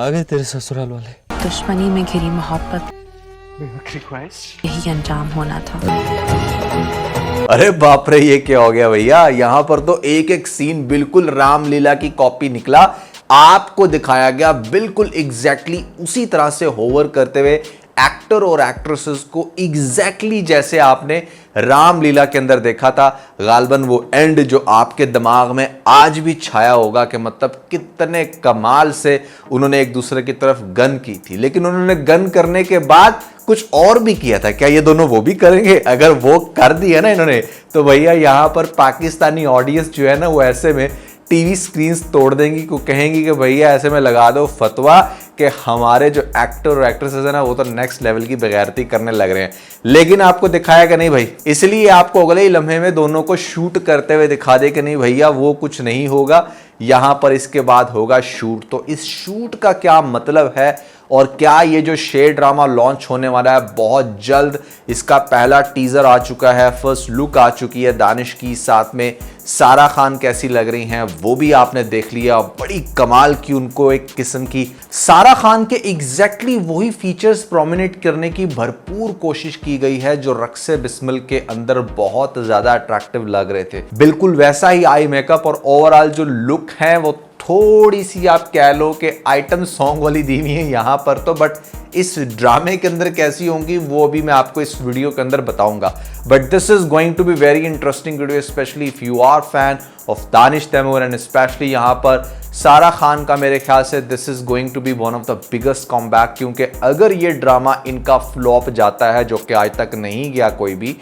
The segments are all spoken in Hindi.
आ गए तेरे ससुराल वाले। दुश्मनी में घिरी मोहब्बत यही अंजाम होना था। अरे बाप रे, ये क्या हो गया भैया। यहां पर तो एक एक सीन बिल्कुल रामलीला की कॉपी निकला। आपको दिखाया गया बिल्कुल एग्जैक्टली उसी तरह से होवर करते हुए एक्टर और एक्ट्रेसेस को, एग्जैक्टली जैसे आपने रामलीला के अंदर देखा था। गालबन वो एंड जो आपके दिमाग में आज भी छाया होगा कि मतलब कितने कमाल से उन्होंने एक दूसरे की तरफ गन की थी, लेकिन उन्होंने गन करने के बाद कुछ और भी किया था। क्या ये दोनों वो भी करेंगे? अगर वो कर दिया ना इन्होंने, तो भैया यहां पर पाकिस्तानी ऑडियंस जो है ना, वो ऐसे में टीवी स्क्रीन्स तोड़ देंगी, को कहेंगी कि भैया ऐसे में लगा दो फतवा कि हमारे जो एक्टर और एक्ट्रेसेस है ना, वो तो नेक्स्ट लेवल की बेगैरती करने लग रहे हैं। लेकिन आपको दिखाया कि नहीं भाई, इसलिए आपको अगले ही लम्हे में दोनों को शूट करते हुए दिखा दे कि नहीं भैया वो कुछ नहीं होगा, यहां पर इसके बाद होगा शूट। तो इस शूट का क्या मतलब है और क्या ये जो शेर ड्रामा लॉन्च होने वाला है बहुत जल्द, इसका पहला टीजर आ चुका है, फर्स्ट लुक आ चुकी है दानिश की, साथ में सारा खान कैसी लग रही हैं वो भी आपने देख लिया। बड़ी कमाल की उनको एक किस्म की सारा खान के एग्जैक्टली वही फीचर्स प्रोमिनेट करने की भरपूर कोशिश की गई है जो रक्से बिस्मिल के अंदर बहुत ज्यादा अट्रैक्टिव लग रहे थे। बिल्कुल वैसा ही आई मेकअप और ओवरऑल जो लुक है वो थोड़ी सी आप कह लो कि आइटम सॉन्ग वाली दी हुई है यहां पर तो, बट इस ड्रामे के अंदर कैसी होंगी वो अभी मैं आपको इस वीडियो के अंदर बताऊंगा। But this is going to be very interesting video, specially if you are fan of Danish Taimur and specially यहां पर सारा खान का। मेरे ख्याल से this is going to be one of the biggest comeback, क्योंकि अगर ये ड्रामा इनका फ्लॉप जाता है, जो कि आज तक नहीं गया कोई भी,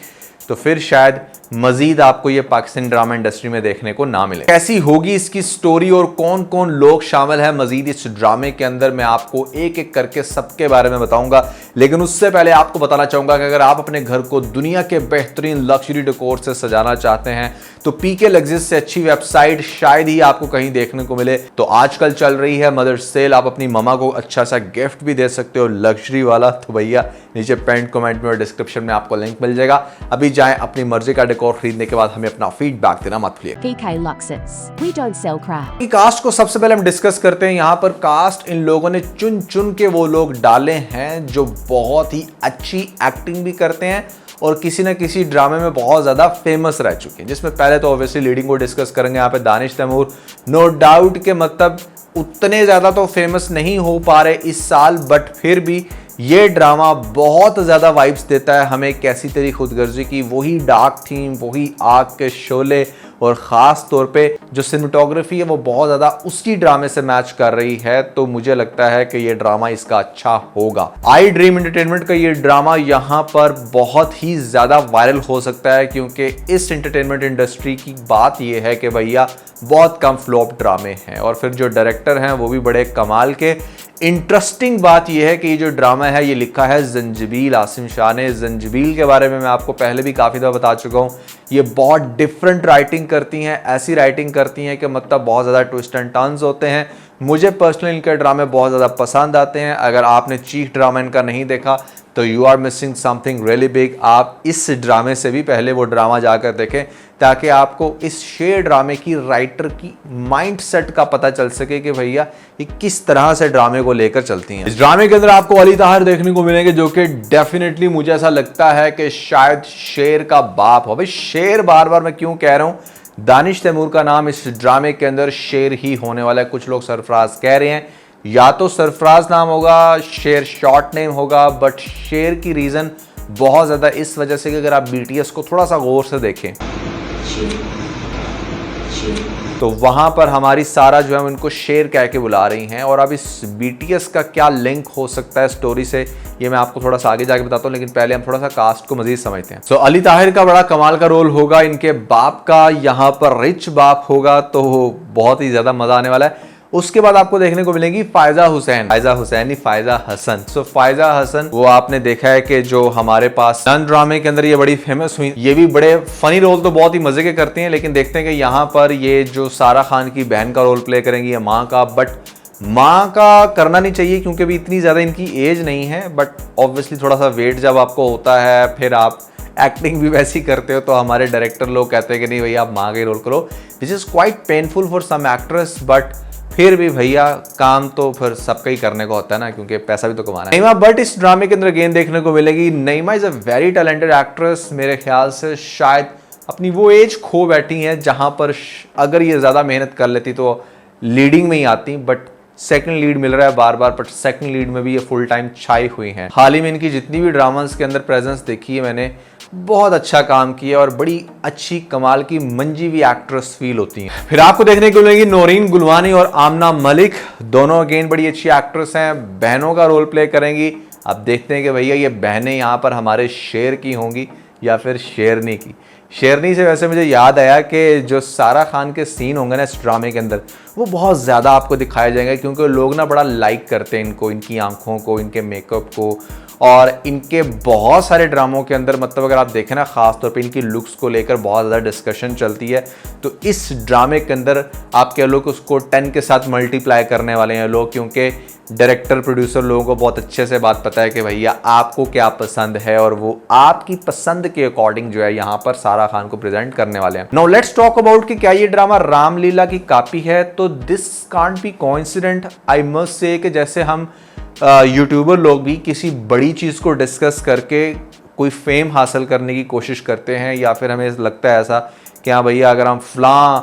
तो फिर शायद मजीद आपको ये पाकिस्तानी ड्रामा इंडस्ट्री में देखने को ना मिले। कैसी होगी इसकी स्टोरी और कौन कौन लोग शामिल हैं मजीद इस ड्रामे के अंदर, मैं आपको एक एक करके सबके बारे में बताऊंगा। लेकिन उससे पहले आपको बताना चाहूंगा कि अगर आप अपने घर को दुनिया के बेहतरीन लग्जरी डेकोर से सजाना चाहते हैं तो पीके लग्जरीज से अच्छी वेबसाइट शायद ही आपको कहीं देखने को मिले। तो आजकल चल रही है मदर्स सेल, आप अपनी ममा को अच्छा सा गिफ्ट भी दे सकते हो लग्जरी वाला। तो भैया नीचे पेंट कमेंट में और डिस्क्रिप्शन में आपको लिंक मिल जाएगा। अभी जाएं अपनी मर्जी का डेकोर खरीदने के बाद हमें अपना फीडबैक देना मत भूलिए। PK Luxus, we don't sell crap। Cast को सबसे पहले हम डिस्कस करते हैं। यहाँ पर कास्ट इन लोगों ने चुन चुन के वो लोग डाले हैं जो बहुत ही अच्छी एक्टिंग भी करते हैं और किसी न किसी ड्रामे में बहुत ज्यादा फेमस रह चुके हैं, जिसमें पहले तो ऑब्वियसली लीडिंग को डिस्कस करेंगे यहाँ पे दानिश तैमूर। नो डाउट के मतलब उतने ज्यादा तो फेमस नहीं हो पा रहे इस साल, बट फिर भी ये ड्रामा बहुत ज़्यादा वाइब्स देता है हमें कैसी तेरी खुदगर्जी की, वही डार्क थीम, वही आग के शोले और ख़ास तौर पे जो सिनेमेटोग्राफी है वो बहुत ज़्यादा उसी ड्रामे से मैच कर रही है। तो मुझे लगता है कि ये ड्रामा इसका अच्छा होगा। आई ड्रीम एंटरटेनमेंट का ये ड्रामा यहाँ पर बहुत ही ज़्यादा वायरल हो सकता है, क्योंकि इस एंटरटेनमेंट इंडस्ट्री की बात ये है कि भैया बहुत कम फ्लॉप ड्रामे हैं और फिर जो डायरेक्टर हैं वो भी बड़े कमाल के। इंटरेस्टिंग बात यह है कि ये जो ड्रामा है ये लिखा है जंजीबील आसिम शाह ने। जंजीबील के बारे में मैं आपको पहले भी काफ़ी दफ़ा बता चुका हूँ, ये बहुत डिफरेंट राइटिंग करती हैं, ऐसी राइटिंग करती हैं कि मतलब बहुत ज़्यादा ट्विस्ट एंड टर्न्स होते हैं। मुझे पर्सनली इनके ड्रामे बहुत ज़्यादा पसंद आते हैं। अगर आपने चीख ड्रामा इनका नहीं देखा तो you are missing something really big. आप इस ड्रामे से भी पहले वो ड्रामा जाकर देखें ताकि आपको इस शेर ड्रामे की राइटर की माइंडसेट का पता चल सके कि भैया ये किस तरह से ड्रामे को लेकर चलती हैं। इस ड्रामे के अंदर आपको अली ताहिर देखने को मिलेंगे, जो कि डेफिनेटली मुझे ऐसा लगता है कि शायद शेर का बाप हो। भाई शेर बार बार मैं क्यों कह रहा हूँ, दानिश तैमूर का नाम इस ड्रामे के अंदर शेर ही होने वाला है। कुछ लोग सरफराज कह रहे हैं, या तो सरफराज नाम होगा, शेर शॉर्ट नेम होगा, बट शेर की रीज़न बहुत ज़्यादा इस वजह से कि अगर आप BTS को थोड़ा सा गौर से देखें तो वहां पर हमारी सारा जो है उनको शेर कह के बुला रही हैं। और अब इस BTS का क्या लिंक हो सकता है स्टोरी से, ये मैं आपको थोड़ा सा आगे जाके बताता हूँ, लेकिन पहले हम थोड़ा सा कास्ट को मजीद समझते हैं। अली ताहिर का बड़ा कमाल का रोल होगा, इनके बाप का यहाँ पर रिच बाप होगा, तो बहुत ही ज्यादा मजा आने वाला है। उसके बाद आपको देखने को मिलेगी फायजा हुसैन, फायजा हसन। फायजा हसन वो आपने देखा है कि जो हमारे पास नन ड्रामे के अंदर ये बड़ी फेमस हुई, ये भी बड़े फनी रोल तो बहुत ही मजे के करती हैं। लेकिन देखते हैं कि यहाँ पर ये जो सारा खान की बहन का रोल प्ले करेंगी या माँ का, बट माँ का करना नहीं चाहिए क्योंकि अभी इतनी ज्यादा इनकी एज नहीं है। बट ऑब्वियसली थोड़ा सा वेट जब आपको होता है, फिर आप एक्टिंग भी वैसी करते हो, तो हमारे डायरेक्टर लोग कहते हैं कि नहीं भैया आप माँ का ही रोल करो, which is quite painful for some actress. But फिर भी भैया काम तो फिर सबका ही करने को होता है ना, क्योंकि पैसा भी तो कमाना है। नईमा बट इस ड्रामे के अंदर अगेन देखने को मिलेगी। Naeema is a very talented actress. मेरे ख्याल से शायद अपनी वो एज खो बैठी है जहां पर अगर ये ज्यादा मेहनत कर लेती तो लीडिंग में ही आती, बट सेकंड लीड मिल रहा है बार बार, बट सेकंड लीड में भी ये फुल टाइम छाई हुई हैं। हाल ही में इनकी जितनी भी ड्रामास के अंदर प्रेजेंस देखी है मैंने, बहुत अच्छा काम किया और बड़ी अच्छी कमाल की मंजी हुई एक्ट्रेस फील होती हैं। फिर आपको देखने को मिलेगी नौरीन गुलवानी और आमना मलिक, दोनों अगेन बड़ी अच्छी एक्ट्रेस हैं, बहनों का रोल प्ले करेंगी। अब देखते हैं कि भैया ये बहनें यहाँ पर हमारे शेर की होंगी या फिर शेरनी की। शेरनी से वैसे मुझे याद आया कि जो सारा खान के सीन होंगे ना इस ड्रामे के अंदर, वो बहुत ज़्यादा आपको दिखाए जाएंगे, क्योंकि लोग ना बड़ा लाइक करते हैं इनको, इनकी आंखों को, इनके मेकअप को, और इनके बहुत सारे ड्रामों के अंदर मतलब अगर आप देखें ना, ख़ास तौर पे इनकी लुक्स को लेकर बहुत ज़्यादा डिस्कशन चलती है। तो इस ड्रामे के अंदर आप कह लो कि उसको 10 के साथ मल्टीप्लाई करने वाले हैं लोग, क्योंकि डायरेक्टर प्रोड्यूसर लोगों को बहुत अच्छे से बात पता है कि भैया आपको क्या पसंद है, और वो आपकी पसंद के अकॉर्डिंग जो है यहाँ पर सारा खान को प्रेजेंट करने वाले हैं। नाउ लेट्स टॉक अबाउट कि क्या ये ड्रामा रामलीला की कॉपी है। तो this can't be coincident, I must say कि जैसे हम यूट्यूबर लोग भी किसी बड़ी चीज़ को डिस्कस करके कोई फेम हासिल करने की कोशिश करते हैं, या फिर हमें लगता है ऐसा कि हाँ भैया अगर हम फलां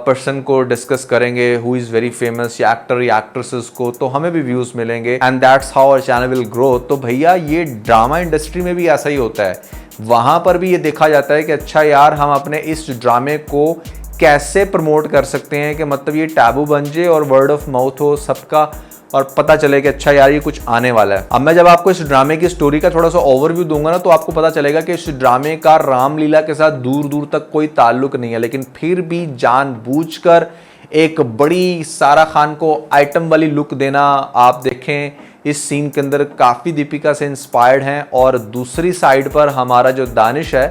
पर्सन को डिस्कस करेंगे हु इज़ वेरी फेमस, या एक्टर या एक्ट्रेसेस को, तो हमें भी व्यूज़ मिलेंगे and that's how our channel will grow. तो भैया ये ड्रामा इंडस्ट्री में भी ऐसा ही होता है, वहाँ पर भी ये देखा जाता है कि अच्छा यार हम अपने इस ड्रामे को कैसे प्रमोट कर सकते हैं कि मतलब ये टैबू बन जाए और वर्ड ऑफ माउथ हो सबका, और पता चले कि अच्छा यार ये कुछ आने वाला है। अब मैं जब आपको इस ड्रामे की स्टोरी का थोड़ा सा ओवरव्यू दूंगा ना, तो आपको पता चलेगा कि इस ड्रामे का रामलीला के साथ दूर दूर तक कोई ताल्लुक नहीं है, लेकिन फिर भी जानबूझकर एक बड़ी सारा खान को आइटम वाली लुक देना। आप देखें इस सीन के अंदर काफ़ी दीपिका से इंस्पायर्ड हैं, और दूसरी साइड पर हमारा जो दानिश है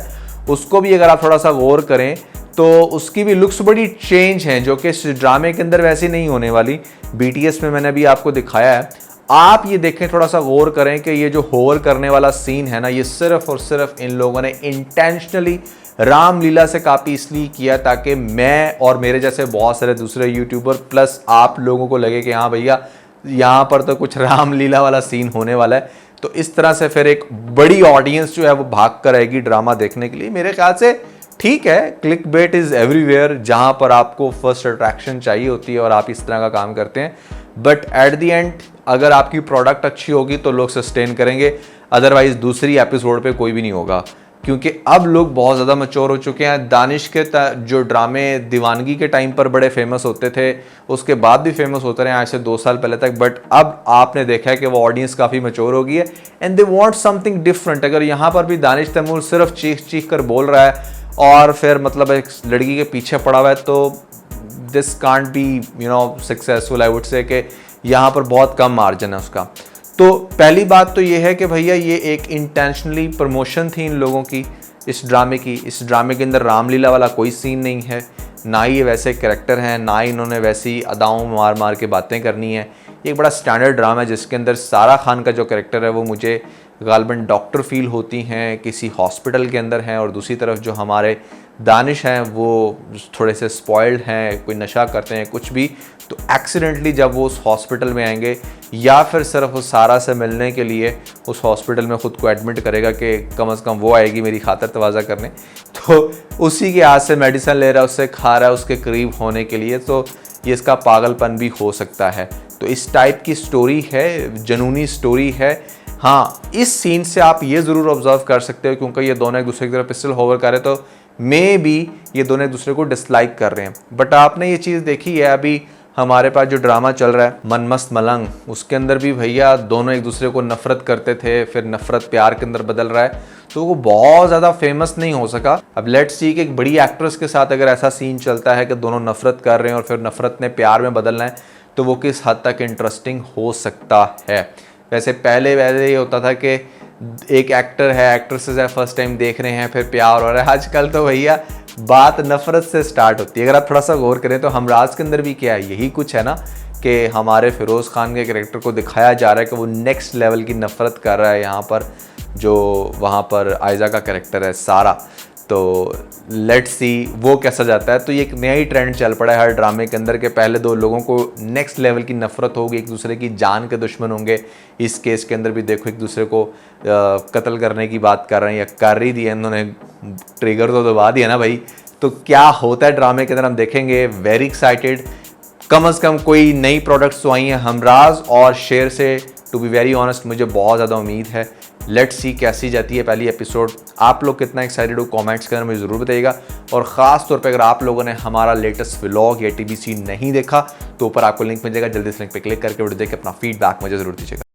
उसको भी अगर आप थोड़ा सा गौर करें तो उसकी भी लुक्स बड़ी चेंज हैं, जो कि इस ड्रामे के अंदर वैसी नहीं होने वाली। BTS में मैंने अभी आपको दिखाया है, आप ये देखें थोड़ा सा गौर करें कि ये जो होवर करने वाला सीन है ना, ये सिर्फ और सिर्फ इन लोगों ने इंटेंशनली रामलीला से कॉपी इसलिए किया ताकि मैं और मेरे जैसे बहुत सारे दूसरे यूट्यूबर प्लस आप लोगों को लगे कि हाँ भैया यहाँ पर तो कुछ रामलीला वाला सीन होने वाला है। तो इस तरह से फिर एक बड़ी ऑडियंस जो है वो भाग कर आएगी ड्रामा देखने के लिए। मेरे ख्याल से ठीक है, क्लिक बेट इज़ एवरीवेयर, जहाँ पर आपको फर्स्ट अट्रैक्शन चाहिए होती है और आप इस तरह का काम करते हैं, बट एट द एंड अगर आपकी प्रोडक्ट अच्छी होगी तो लोग सस्टेन करेंगे, अदरवाइज दूसरी एपिसोड पे कोई भी नहीं होगा, क्योंकि अब लोग बहुत ज़्यादा मैच्योर हो चुके हैं। दानिश के जो ड्रामे दीवानगी के टाइम पर बड़े फेमस होते थे, उसके बाद भी फेमस होते रहे आज से 2 साल पहले तक, बट अब आपने देखा है कि वो ऑडियंस काफ़ी मैच्योर हो गई है and they want something different. अगर यहाँ पर भी दानिश तैमूर सिर्फ चीख चीख कर बोल रहा है और फिर मतलब एक लड़की के पीछे पड़ा हुआ है, तो this can't be successful. I would say कि यहाँ पर बहुत कम मार्जिन है उसका। तो पहली बात तो ये है कि भैया ये एक इंटेंशनली प्रमोशन थी इन लोगों की इस ड्रामे की। इस ड्रामे के अंदर रामलीला वाला कोई सीन नहीं है, ना ही ये वैसे कैरेक्टर हैं, ना ही इन्होंने वैसी अदाओं मार मार के बातें करनी है। एक बड़ा स्टैंडर्ड ड्रामा है जिसके अंदर सारा खान का जो कैरेक्टर है वो मुझे गालिबन डॉक्टर फील होती हैं, किसी हॉस्पिटल के अंदर हैं, और दूसरी तरफ जो हमारे दानिश हैं वो थोड़े से स्पॉइल्ड हैं, कोई नशा करते हैं कुछ भी, तो एक्सीडेंटली जब वो उस हॉस्पिटल में आएंगे या फिर सिर्फ उस सारा से मिलने के लिए उस हॉस्पिटल में ख़ुद को एडमिट करेगा कि कम से कम वो आएगी मेरी खातर तवाज़ा करने, तो उसी के हाथ से मेडिसिन ले रहा है, उससे खा रहा है उसके करीब होने के लिए, तो ये इसका पागलपन भी हो सकता है। तो इस टाइप की स्टोरी है, जनूनी स्टोरी है। हाँ, इस सीन से आप ये ज़रूर ऑब्जर्व कर सकते हो क्योंकि ये दोनों एक दूसरे की तरफ पिस्टल होवर कर रहे, तो मे बी ये दोनों एक दूसरे को डिसलाइक कर रहे हैं। बट आपने ये चीज़ देखी है अभी हमारे पास जो ड्रामा चल रहा है मन मस्त मलंग, उसके अंदर भी भैया दोनों एक दूसरे को नफरत करते थे, फिर नफरत प्यार के अंदर बदल रहा है, तो वो बहुत ज़्यादा फेमस नहीं हो सका। अब लेट्स सी कि एक बड़ी एक्ट्रेस के साथ अगर ऐसा सीन चलता है कि दोनों नफरत कर रहे हैं और फिर नफरत ने प्यार में बदलना है, तो वो किस हद तक इंटरेस्टिंग हो सकता है। वैसे पहले ये होता था कि एक एक्टर है, एक्ट्रेसेस है, फर्स्ट टाइम देख रहे हैं, फिर प्यार हो रहा है। आजकल तो भैया बात नफरत से स्टार्ट होती है। अगर आप थोड़ा सा गौर करें तो हमराज के अंदर भी क्या है, यही कुछ है ना कि हमारे फिरोज़ खान के कैरेक्टर को दिखाया जा रहा है कि वो नेक्स्ट लेवल की नफरत कर रहा है यहाँ पर, जो वहाँ पर आयजा का कैरेक्टर है सारा। तो लेट्स सी वो कैसा जाता है। तो ये एक नया ही ट्रेंड चल पड़ा है हर ड्रामे के अंदर के पहले दो लोगों को नेक्स्ट लेवल की नफरत होगी, एक दूसरे की जान के दुश्मन होंगे। इस केस के अंदर भी देखो एक दूसरे को कत्ल करने की बात कर रहे हैं या कर ही दिया इन्होंने, ट्रिगर तो दबा दिया ना भाई। तो क्या होता है ड्रामे के अंदर हम देखेंगे, वेरी एक्साइटेड। कम से कम कोई नई प्रोडक्ट्स तो आई हैं हमराज और शेर से, टू बी वेरी ऑनेस्ट मुझे बहुत ज़्यादा उम्मीद है। लेट्स सी कैसी जाती है पहली एपिसोड। आप लोग कितना एक्साइटेड हो कमेंट्स के अंदर मुझे ज़रूर बताइएगा। और ख़ास तौर पे अगर आप लोगों ने हमारा लेटेस्ट व्लॉग या TBC नहीं देखा तो ऊपर आपको लिंक मिल जाएगा, जल्दी से लिंक पे क्लिक करके वीडियो देख के अपना फीडबैक मुझे ज़रूर दीजिएगा।